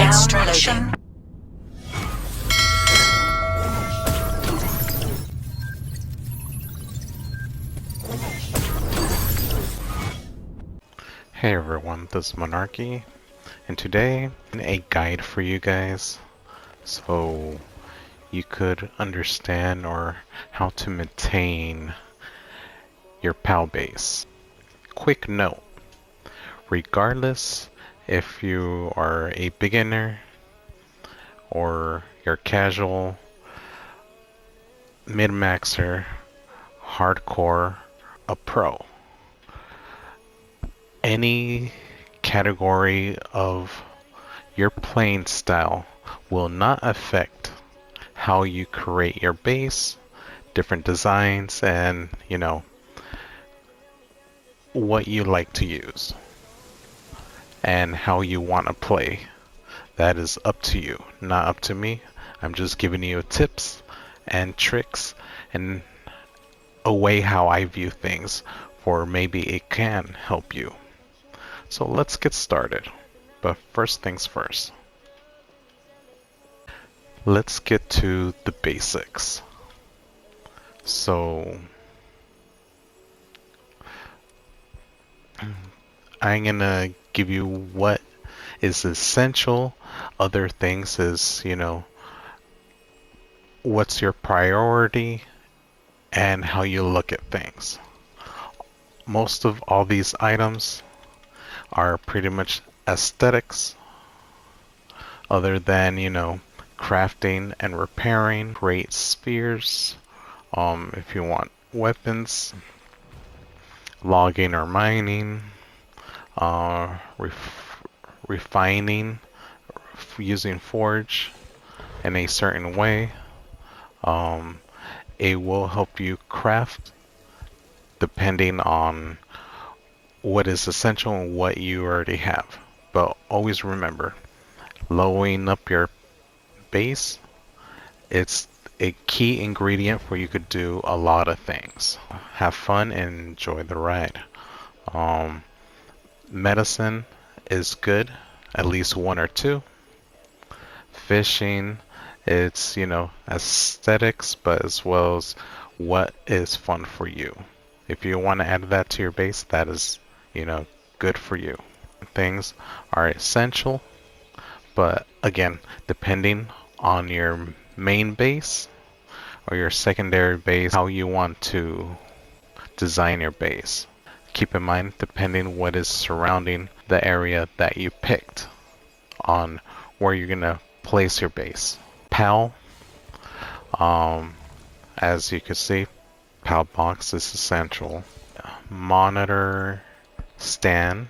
extraction. Hey everyone, this is Monarchy, and today a guide for you guys so you could understand or how to maintain your PAL base. Quick note, regardless if you are a beginner or you're casual, mid-maxer, hardcore, a pro, any category of your playing style will not affect how you create your base, different designs, and what you like to use and how you want to play. That is up to you, not up to me. I'm just giving you tips and tricks and a way how I view things, for maybe it can help you. So let's get started. But first things first. Let's get to the basics. So I'm gonna give you what is essential. Other things is, what's your priority and how you look at things. Most of all these items are pretty much aesthetics, other than, crafting and repairing, create spheres, if you want weapons, logging or mining, refining, using forge in a certain way. It will help you craft depending on what is essential and what you already have. But always remember, leveling up your base, it's a key ingredient where you could do a lot of things. Have fun and enjoy the ride. Medicine is good, at least one or two. Fishing, it's, aesthetics, but as well as what is fun for you. If you want to add that to your base, that is, good for you. Things are essential, but again, depending on your main base or your secondary base, how you want to design your base. Keep in mind, depending what is surrounding the area that you picked on where you're gonna place your base. PAL, as you can see, PAL box is essential. Monitor stand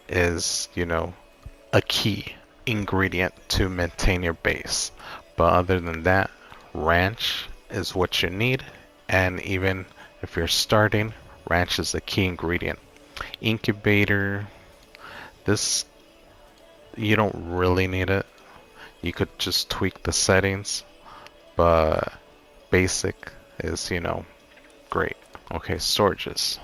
is, a key ingredient to maintain your base. But other than that, ranch is what you need, and even if you're starting, ranch is a key ingredient. Incubator, this, you don't really need it. You could just tweak the settings, but basic is, great. Okay, storages.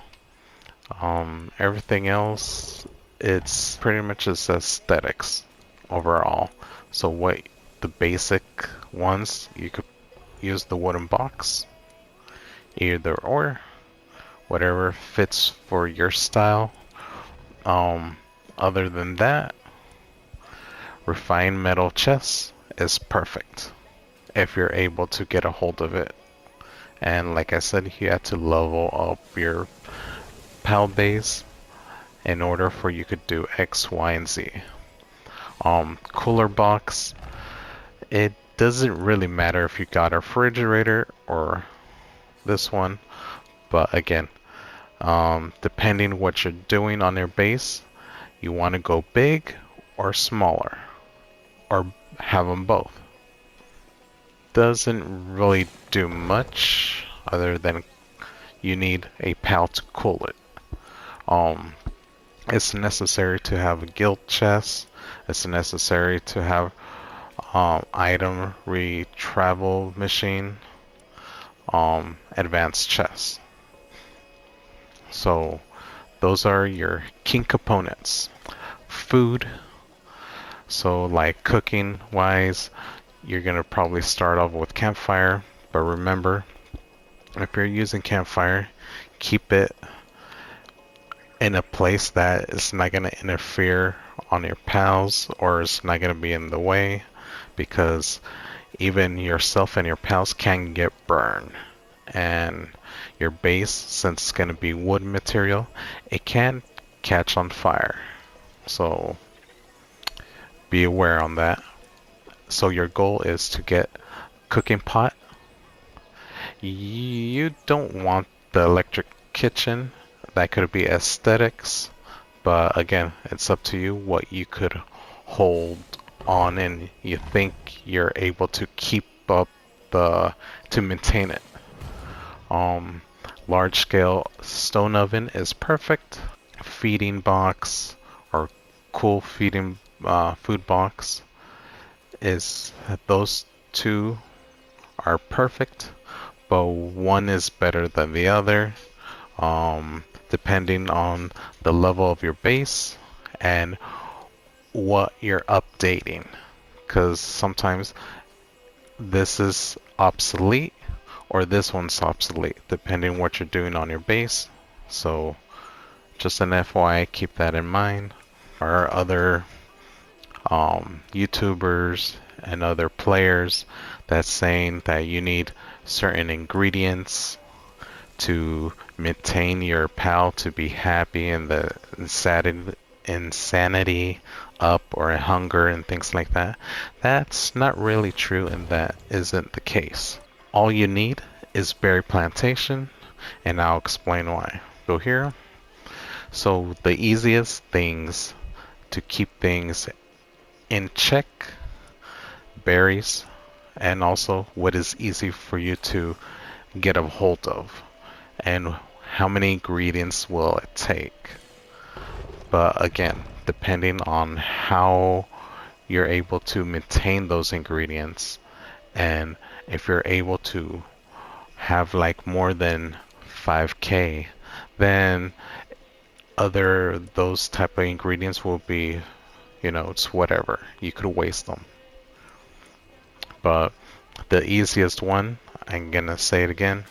Everything else, it's pretty much just aesthetics overall. So what the basic ones, you could use the wooden box, either or, whatever fits for your style. Other than that, refined metal chest is perfect if you're able to get a hold of it. And like I said, you have to level up your PAL base in order for you could do X, Y, and Z. Cooler box, it doesn't really matter if you got a refrigerator or this one, but again, depending what you're doing on your base, you want to go big or smaller, or have them both. Doesn't really do much other than you need a PAL to cool it. It's necessary to have a guild chest. It's necessary to have item retravel machine, advanced chest. So those are your key components. Food. So like cooking wise, you're gonna probably start off with campfire, but remember, if you're using campfire, keep it in a place that is not gonna interfere on your pals or it's not gonna be in the way, because even yourself and your pals can get burned. And your base, since it's gonna be wood material, it can catch on fire. So be aware on that. So your goal is to get cooking pot. You don't want the electric kitchen. That could be aesthetics, but again, it's up to you what you could hold on and you think you're able to keep up the to maintain it. Um, Large scale stone oven is perfect. Feeding box or cool feeding food box is those two are perfect, but one is better than the other, depending on the level of your base and what you're updating. Because sometimes this is obsolete or this one's obsolete, depending what you're doing on your base. So just an FYI, keep that in mind. Our other YouTubers and other players that's saying that you need certain ingredients to maintain your pal to be happy and the insanity up or hunger and things like that. That's not really true and that isn't the case. All you need is berry plantation and I'll explain why. Go here. So the easiest things to keep things in check, berries, and also what is easy for you to get a hold of and how many ingredients will it take. But again, depending on how you're able to maintain those ingredients and if you're able to have like more than 5k, then other those type of ingredients will be, it's whatever, you could waste them. But the easiest one, I'm gonna say it again,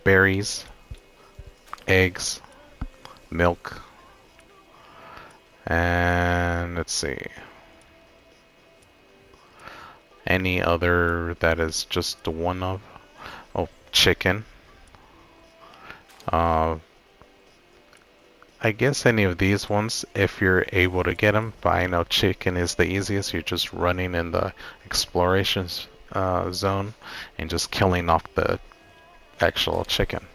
berries, eggs, milk, and let's see, any other that is just the one of, chicken. I guess any of these ones, if you're able to get them, but I know chicken is the easiest. You're just running in the exploration zone and just killing off the actual chicken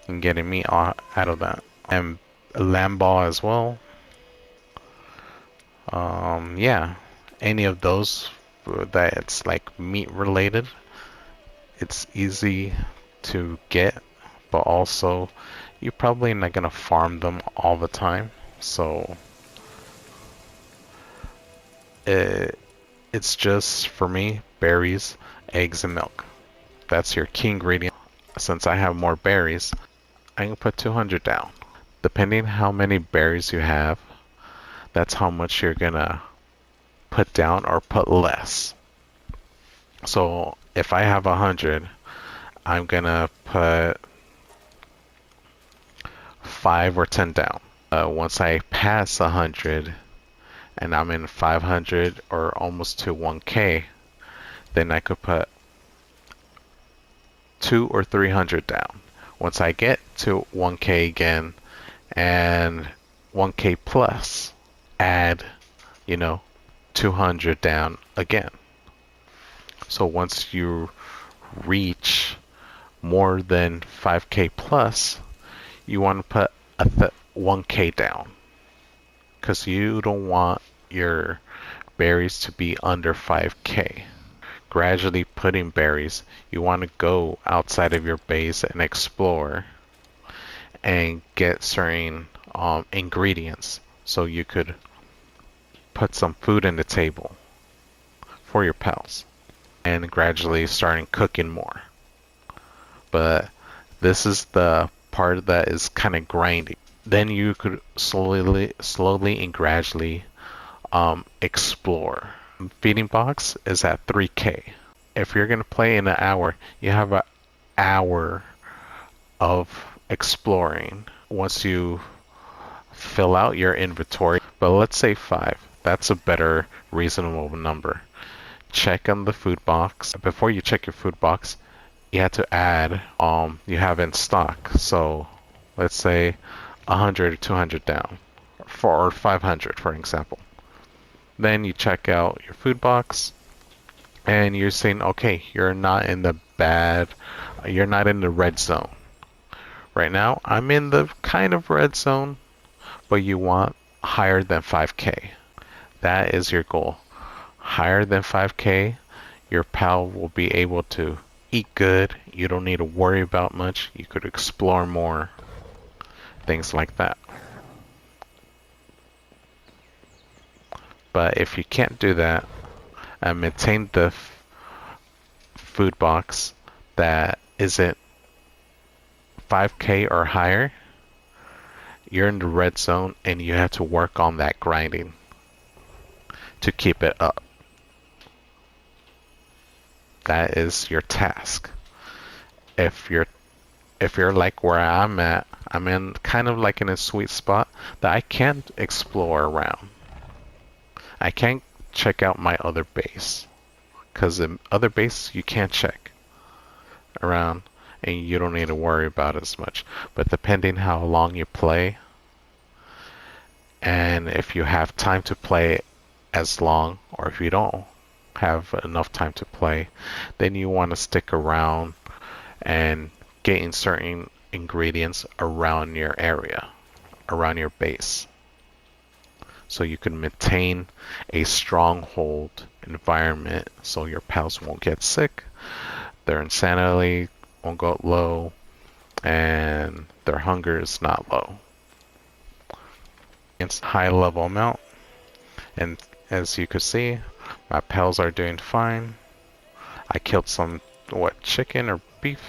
and getting meat out of that. And lamb ball as well. Yeah, any of those that it's like meat related, it's easy to get, but also you're probably not gonna farm them all the time, so it's just for me berries, eggs, and milk. That's your key ingredient. Since I have more berries, I can put 200 down. Depending how many berries you have, that's how much you're gonna put down or put less. So if I have 100, I'm gonna put 5 or 10 down. Once I pass 100 and I'm in 500 or almost to 1k, then I could put 2 or 300 down. Once I get to 1k again and 1k plus, add 200 down again. So once you reach more than 5k plus, you want to put 1k down, because you don't want your berries to be under 5k. Gradually putting berries, you want to go outside of your base and explore and get certain ingredients so you could put some food in the table for your pals and gradually starting cooking more. But this is the part that is kind of grindy. Then you could slowly and gradually explore. Feeding box is at 3K. If you're gonna play in an hour, you have an hour of exploring. Once you fill out your inventory, but let's say 5. That's a better reasonable number. Check on the food box. Before you check your food box, you have to add you have in stock. So let's say 100 or 200 down, or 500 for example. Then you check out your food box, and you're saying, okay, you're not in the red zone. Right now, I'm in the kind of red zone, but you want higher than 5K. That is your goal. Higher than 5K, your pal will be able to eat good. You don't need to worry about much. You could explore more. Things like that. But if you can't do that and maintain the food box that isn't 5K or higher, you're in the red zone and you have to work on that grinding to keep it up. That is your task. If you're like where I'm at, I'm in kind of like in a sweet spot that I can't explore around. I can't check out my other base, because the other base you can't check around and you don't need to worry about it as much. But depending how long you play, and if you have time to play as long, or if you don't have enough time to play, then you want to stick around and getting certain ingredients around your area, around your base, so you can maintain a stronghold environment so your pals won't get sick, their insanity won't go low, and their hunger is not low. It's high level amount, and as you can see, my pals are doing fine. I killed some, chicken or beef?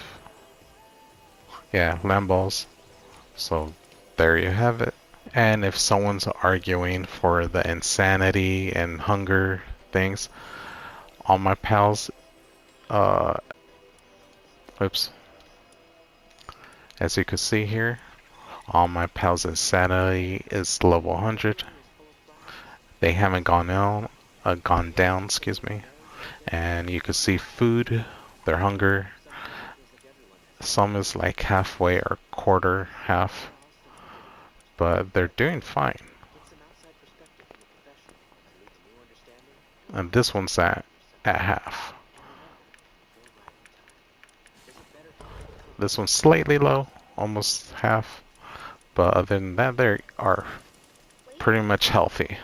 Yeah, lamb balls. So there you have it. And if someone's arguing for the insanity and hunger things, all my pals, oops. As you can see here, all my pals' insanity is level 100. They haven't gone down, excuse me. And you can see food, their hunger. Some is like halfway or quarter, half. But they're doing fine. And this one's at half. This one's slightly low, almost half. But other than that, they are pretty much healthy.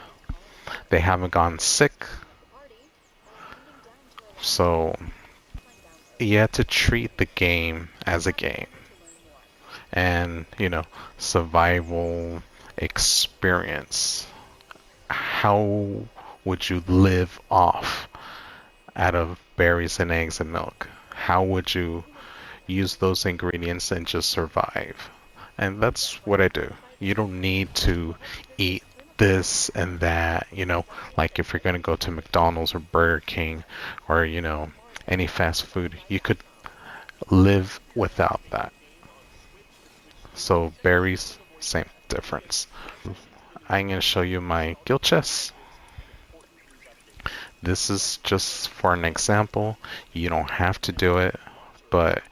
They haven't gone sick. So you have to treat the game as a game. And, survival experience. How would you live off out of berries and eggs and milk? How would you use those ingredients and just survive? And that's what I do. You don't need to eat this and that, like if you're going to go to McDonald's or Burger King or, any fast food, you could live without that. So berries, same difference. I'm going to show you my guild chest. This is just for an example. You don't have to do it, but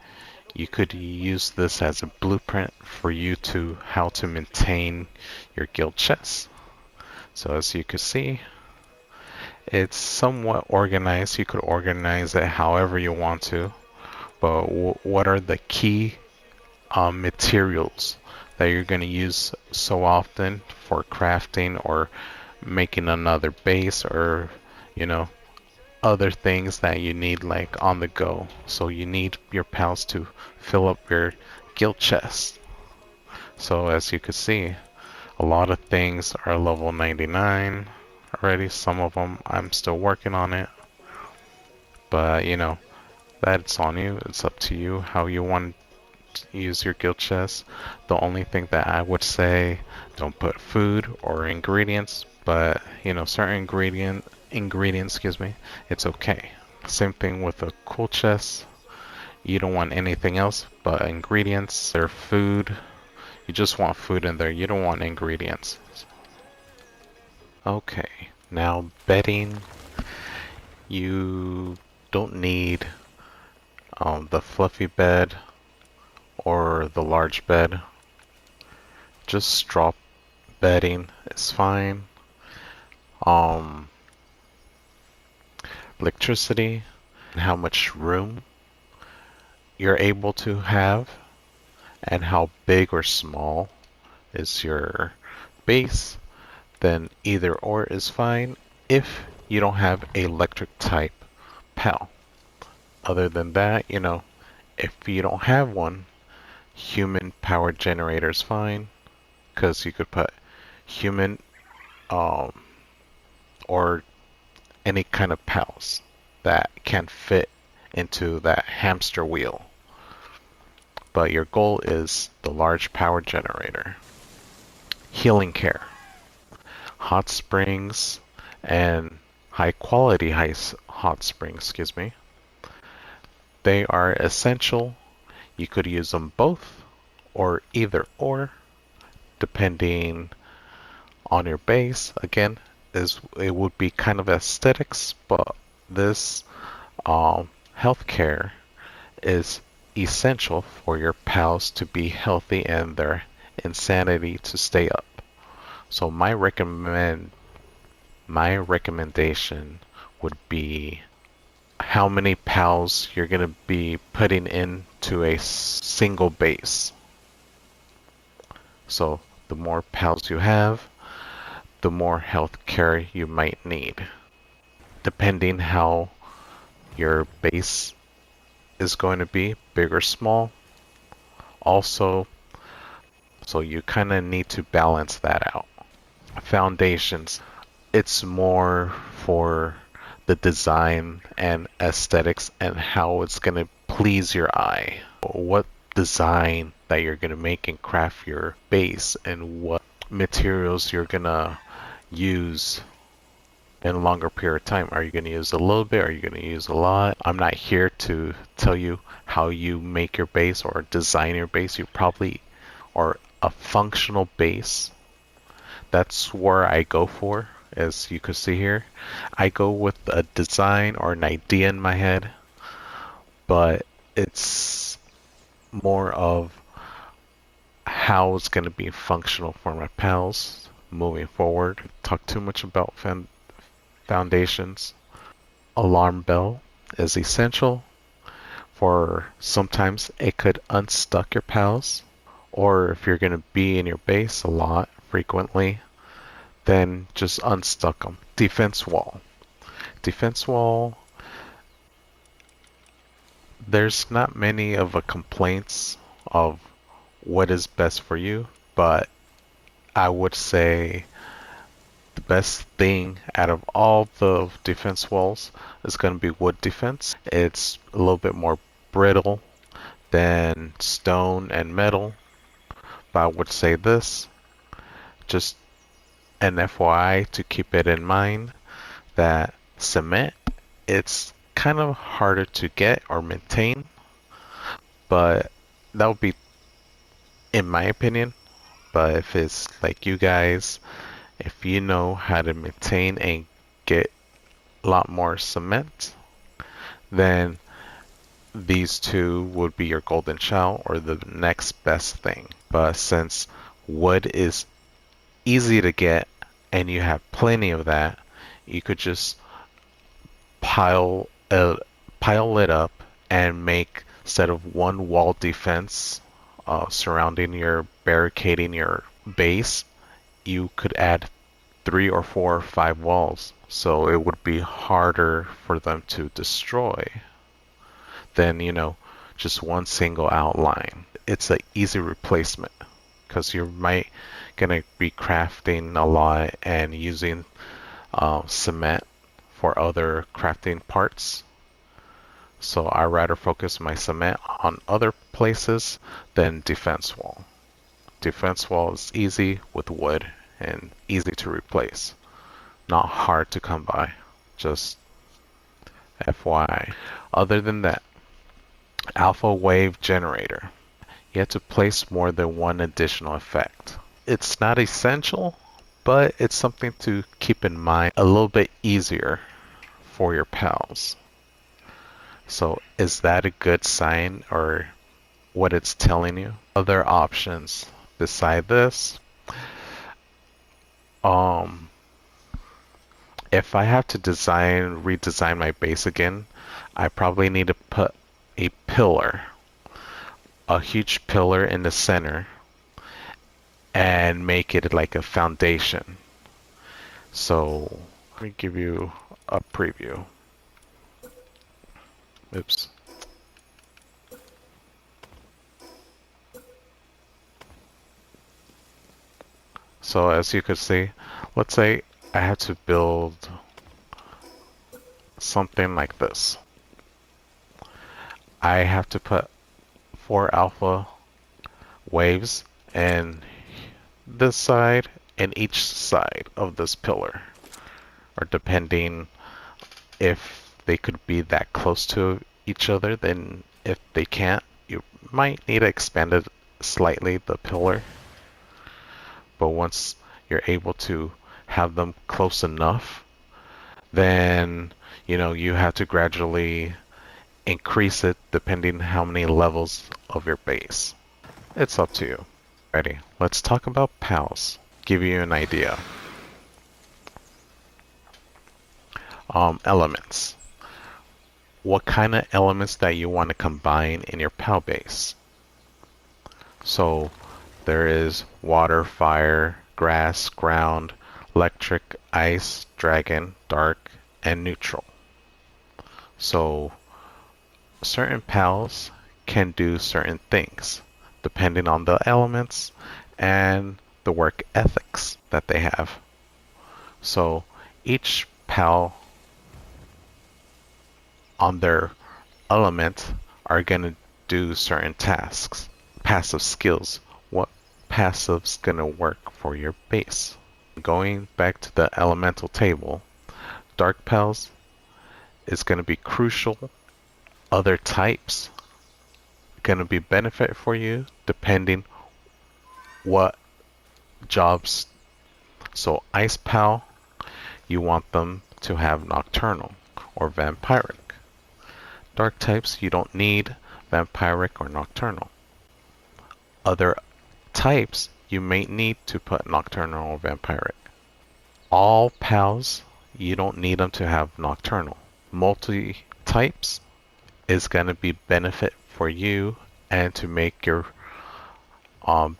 you could use this as a blueprint for you to how to maintain your guild chest. So as you can see, it's somewhat organized. You could organize it however you want to, but what are the key materials that you're going to use so often for crafting or making another base, or other things that you need like on the go. So you need your pals to fill up your guild chest. So as you can see, a lot of things are level 99 already. Some of them I'm still working on it, but that's on you. It's up to you how you want to use your guild chest. The only thing that I would say, don't put food or ingredients but certain ingredients, excuse me, it's okay. Same thing with a cool chest. You don't want anything else but ingredients or food. You just want food in there. You don't want ingredients. Okay, now bedding. You don't need the fluffy bed or the large bed. Just straw bedding is fine. Um, Electricity, how much room you're able to have, and how big or small is your base, then either or is fine if you don't have electric type PAL. Other than that, if you don't have one, human power generator is fine, because you could put human um, or any kind of PALs that can fit into that hamster wheel. But your goal is the large power generator. Healing care. Hot springs and high quality hot springs, excuse me. They are essential. You could use them both or either or, depending on your base. Again, it would be kind of aesthetics, but this healthcare is essential for your pals to be healthy and their insanity to stay up. So my recommendation would be how many pals you're going to be putting into a single base. So the more pals you have, the more health care you might need, depending how your base is going to be, big or small. Also, so you kind of need to balance that out. Foundations, it's more for the design and aesthetics and how it's going to please your eye. What design that you're going to make and craft your base, and what materials you're going to use in a longer period of time. Are you going to use a little bit? Are you going to use a lot? I'm not here to tell you how you make your base or design your base. You probably, or a functional base. That's where I go for, as you can see here. I go with a design or an idea in my head, but it's more of how it's going to be functional for my pals moving forward. Talk too much about foundations. Alarm bell is essential, for sometimes it could unstuck your pals, or if you're going to be in your base a lot frequently, then just unstuck them. Defense wall. Defense wall, there's not many of a complaints of what is best for you, but I would say the best thing out of all the defense walls is going to be wood defense. It's a little bit more brittle than stone and metal, but I would say this, just an FYI to keep it in mind, that cement, it's kind of harder to get or maintain, but that would be in my opinion. But if it's like you guys, if you know how to maintain and get a lot more cement, then these two would be your golden child or the next best thing. But since wood is easy to get and you have plenty of that, you could just pile it up and make, instead of one wall defense surrounding your barricading your base, you could add 3 or 4 or 5 walls, so it would be harder for them to destroy than just one single outline. It's an easy replacement because you might gonna be crafting a lot and using cement for other crafting parts. So I rather focus my cement on other places than defense wall. Defense wall is easy with wood and easy to replace. Not hard to come by. Just FYI. Other than that, alpha wave generator. You have to place more than one additional effect. It's not essential, but it's something to keep in mind a little bit easier for your pals. So is that a good sign or what it's telling you? Other options beside this, um, if I have to redesign my base again, I probably need to put a pillar, a huge pillar in the center, and make it like a foundation. So let me give you a preview. Oops. So as you could see, let's say I had to build something like this. I have to put 4 alpha waves in this side and each side of this pillar, or depending if they could be that close to each other. Then if they can't, you might need to expand it slightly, the pillar. But once you're able to have them close enough, then you have to gradually increase it depending how many levels of your base. It's up to you. Ready? Let's talk about pals. Give you an idea. Elements. What kind of elements that you want to combine in your pal base? So there is water, fire, grass, ground, electric, ice, dragon, dark, and neutral. So certain pals can do certain things depending on the elements and the work ethics that they have. So each pal on their element are going to do certain tasks. Passive skills. What passive's going to work for your base? Going back to the elemental table, dark pals is going to be crucial. Other types going to be benefit for you depending what jobs. So ice pal, you want them to have nocturnal or vampiric. Dark types, you don't need vampiric or nocturnal. Other types, you may need to put nocturnal or vampiric. All pals, you don't need them to have nocturnal. Multi-types is going to be benefit for you and to make your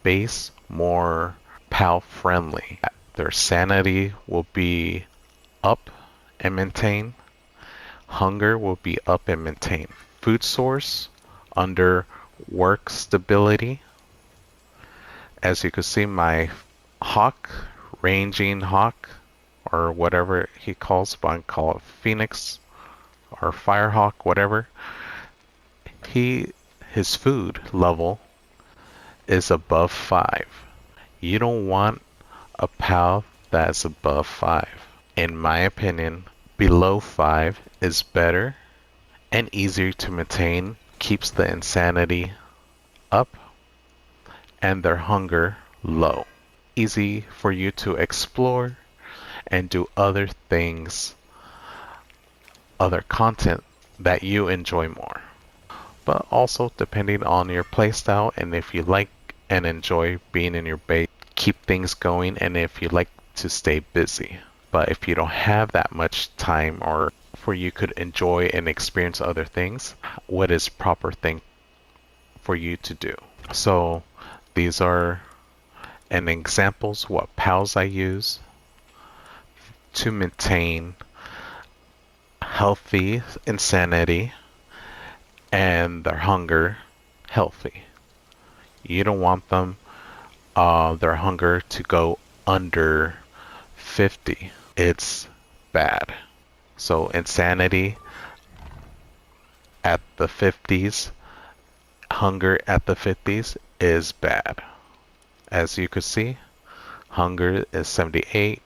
base more pal friendly. Their sanity will be up and maintained. Hunger will be up and maintained. Food source under work stability. As you can see, my hawk, ranging hawk, or whatever he calls, but I call it Phoenix or Firehawk, whatever. His food level is above 5. You don't want a pal that's above 5. In my opinion, below 5 is better and easier to maintain, keeps the insanity up and their hunger low. Easy for you to explore and do other things, other content that you enjoy more. But also depending on your playstyle and if you like and enjoy being in your base, keep things going, and if you like to stay busy. But if you don't have that much time or for you could enjoy and experience other things, what is proper thing for you to do? So these are an examples what pals I use to maintain healthy insanity and their hunger healthy. You don't want them their hunger to go under 50. It's bad. So insanity at the 50s, hunger at the 50s is bad. As you could see, hunger is 78,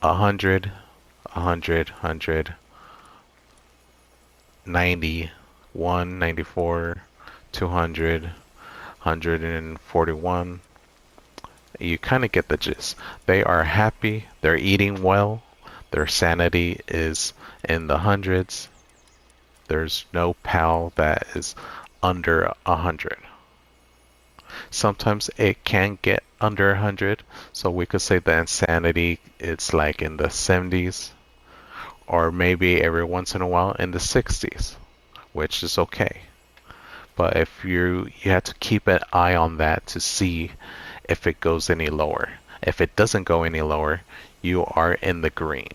100, 100, 100, 90, 1, 94, 200, 141. You kind of get the gist. They are happy, they're eating well, their sanity is in the hundreds. There's no PAL that is under 100. Sometimes it can get under 100, so we could say the insanity it's like in the 70s, or maybe every once in a while in the 60s, which is okay. But if you have to keep an eye on that to see if it goes any lower. If it doesn't go any lower, you are in the green.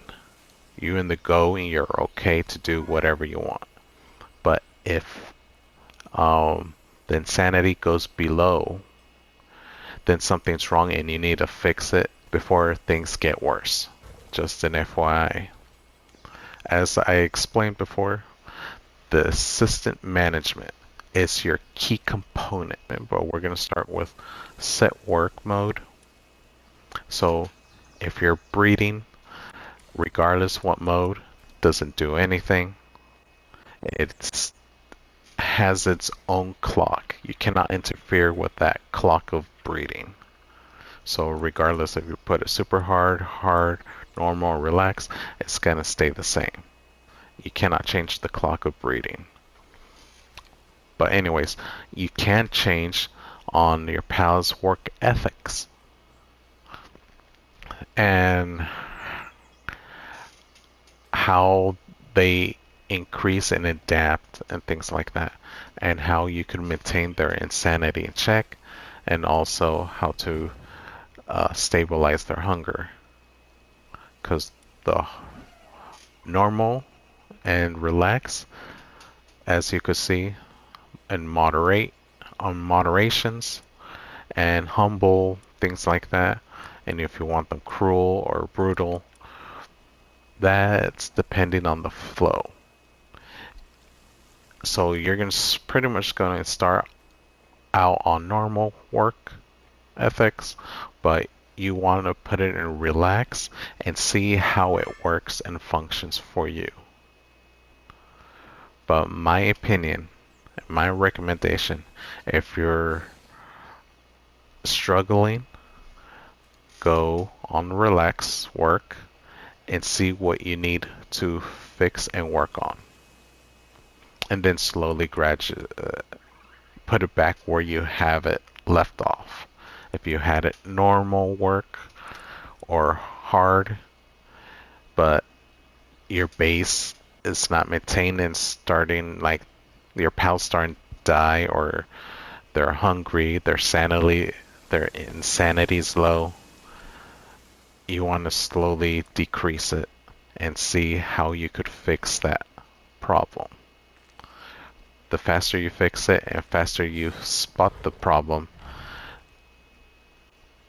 You're in the go and you're okay to do whatever you want. But if the insanity goes below, then something's wrong and you need to fix it before things get worse. Just an FYI. As I explained before, the assistant management is your key component, but we're going to start with set work mode. So if you're breeding, regardless what mode, doesn't do anything. It has its own clock. You cannot interfere with that clock of breeding. So regardless if you put it super hard, normal, relax, it's going to stay the same. You cannot change the clock of breeding. But anyways, you can change on your pal's work ethics. And how they increase and adapt and things like that. And how you can maintain their insanity in check. And also how to stabilize their hunger. Because the normal and relax, as you could see, and moderate on moderations and humble, things like that. And if you want them cruel or brutal, that's depending on the flow. So you're pretty much going to start out on normal work ethics, but you want to put it in relax and see how it works and functions for you. But my opinion, my recommendation, if you're struggling, go on relax work and see what you need to fix and work on. And then slowly put it back where you have it left off. If you had it normal work or hard, but your base is not maintained and starting like your pals starting to die, or they're hungry, their insanity is low, you want to slowly decrease it and see how you could fix that problem. The faster you fix it and faster you spot the problem,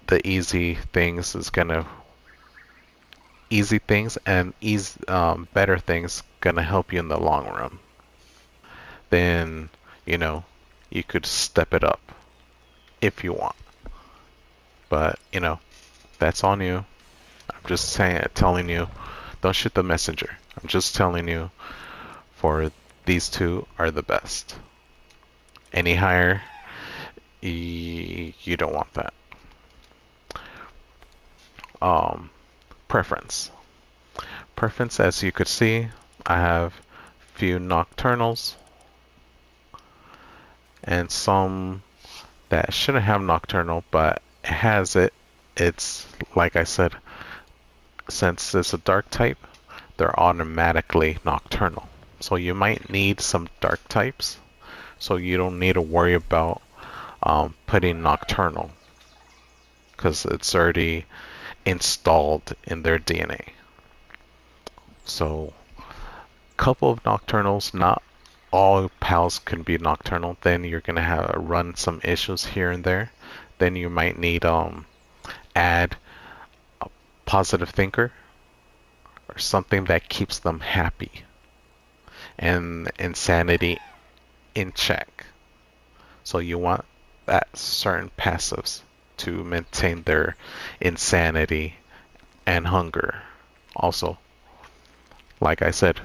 the easy things and better things gonna help you in the long run. Then you could step it up if you want. But that's on you. I'm just telling you, don't shoot the messenger. I'm just telling you, for these two are the best. Any higher, you don't want that. Preference. Preference, as you could see, I have few nocturnals and some that shouldn't have nocturnal, but it has it. It's like I said, since it's a dark type, they're automatically nocturnal. So you might need some dark types, so you don't need to worry about putting nocturnal, because it's already installed in their DNA. So couple of nocturnals, not all pals can be nocturnal. Then you're gonna have run some issues here and there. Then you might need add a positive thinker or something that keeps them happy and insanity in check. So you want that certain passives to maintain their insanity and hunger. Also, like I said,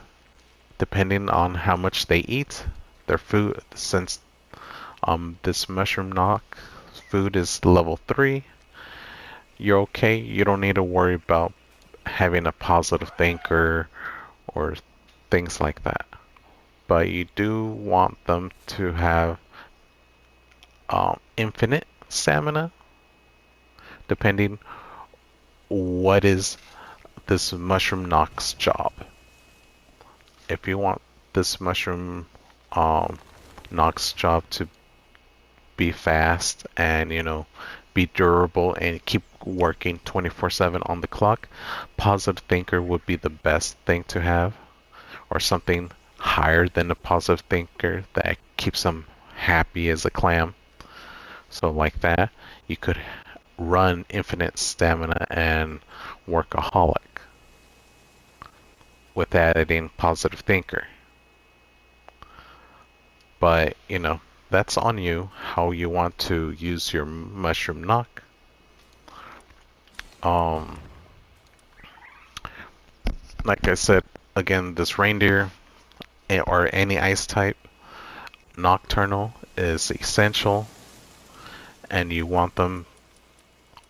depending on how much they eat, their food, since this mushroom knock food is level 3, you're okay. You don't need to worry about having a positive thinker or things like that. But you do want them to have infinite stamina, depending what is this mushroom knock's job. If you want this mushroom knock's job to be fast and be durable and keep working 24/7 on the clock, positive thinker would be the best thing to have, or something higher than a positive thinker that keeps them happy as a clam. So like that, you could run infinite stamina and workaholic with adding positive thinker. But that's on you how you want to use your mushroom knock. Like I said, again, this reindeer or any ice type nocturnal is essential, and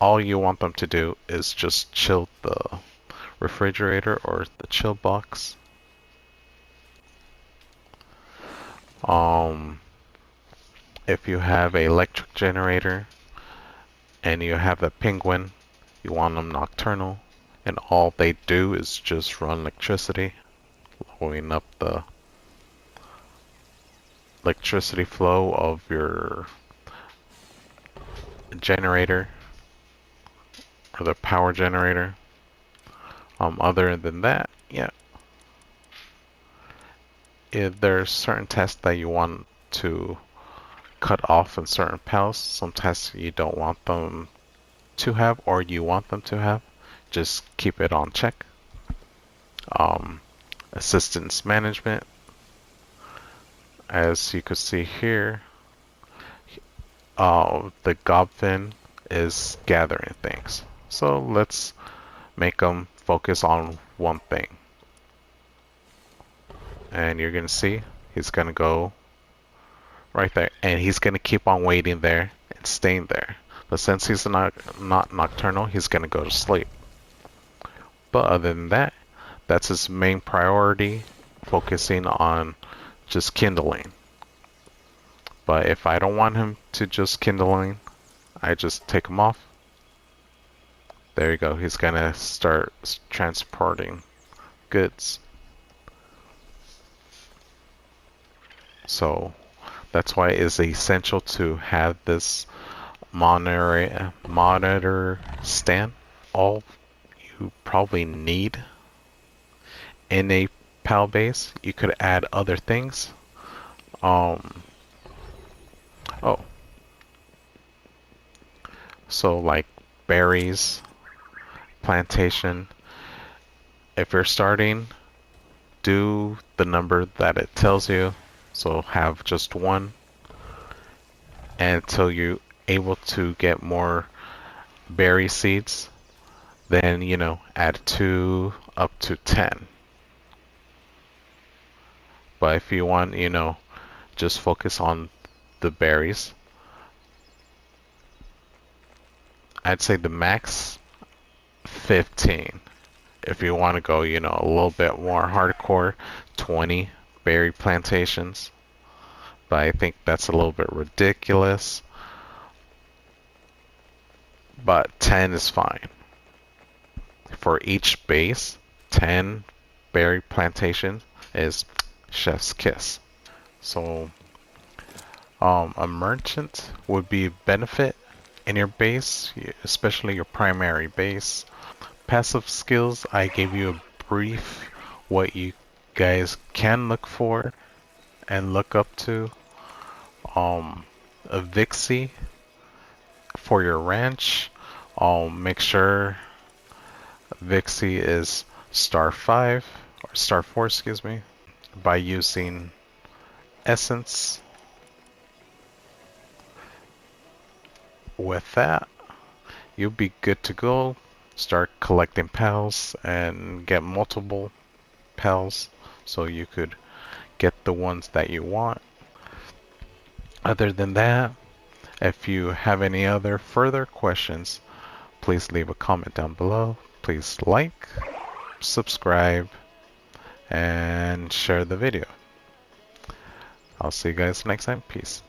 all you want them to do is just chill the refrigerator or the chill box. If you have an electric generator and you have a penguin, you want them nocturnal, and all they do is just run electricity, blowing up the electricity flow of your generator or the power generator. Other than that, yeah, if there's certain tests that you want to cut off in certain pals, some tests you don't want them to have or you want them to have, just keep it on check. Assistance management, as you could see here, the Gobfin is gathering things. So let's make them focus on one thing. And you're going to see he's going to go right there. And he's going to keep on waiting there and staying there. But since he's not nocturnal, he's going to go to sleep. But other than that, that's his main priority, focusing on just kindling. But if I don't want him to just kindling, I just take him off. There you go. He's going to start transporting goods. So that's why it's essential to have this monitor stand. All you probably need in a PAL base. You could add other things. So like berries, plantation. If you're starting, do the number that it tells you. So have just one until you're able to get more berry seeds. Then, add 2 up to 10. But if you want, just focus on the berries, I'd say the max 15. If you want to go, a little bit more hardcore, 20 berry plantations. But I think that's a little bit ridiculous. But 10 is fine. For each base, 10 berry plantations is chef's kiss. So a merchant would be a benefit in your base, especially your primary base. Passive skills, I gave you a brief what you guys can look for and look up to. A Vixie for your ranch. Make sure Vixie is star 5 or star 4, excuse me, by using essence. With that, you'll be good to go. start collecting pals and get multiple pals so you could get the ones that you want. Other than that, if you have any other further questions, please leave a comment down below. Please like, subscribe, and share the video. I'll see you guys next time. Peace.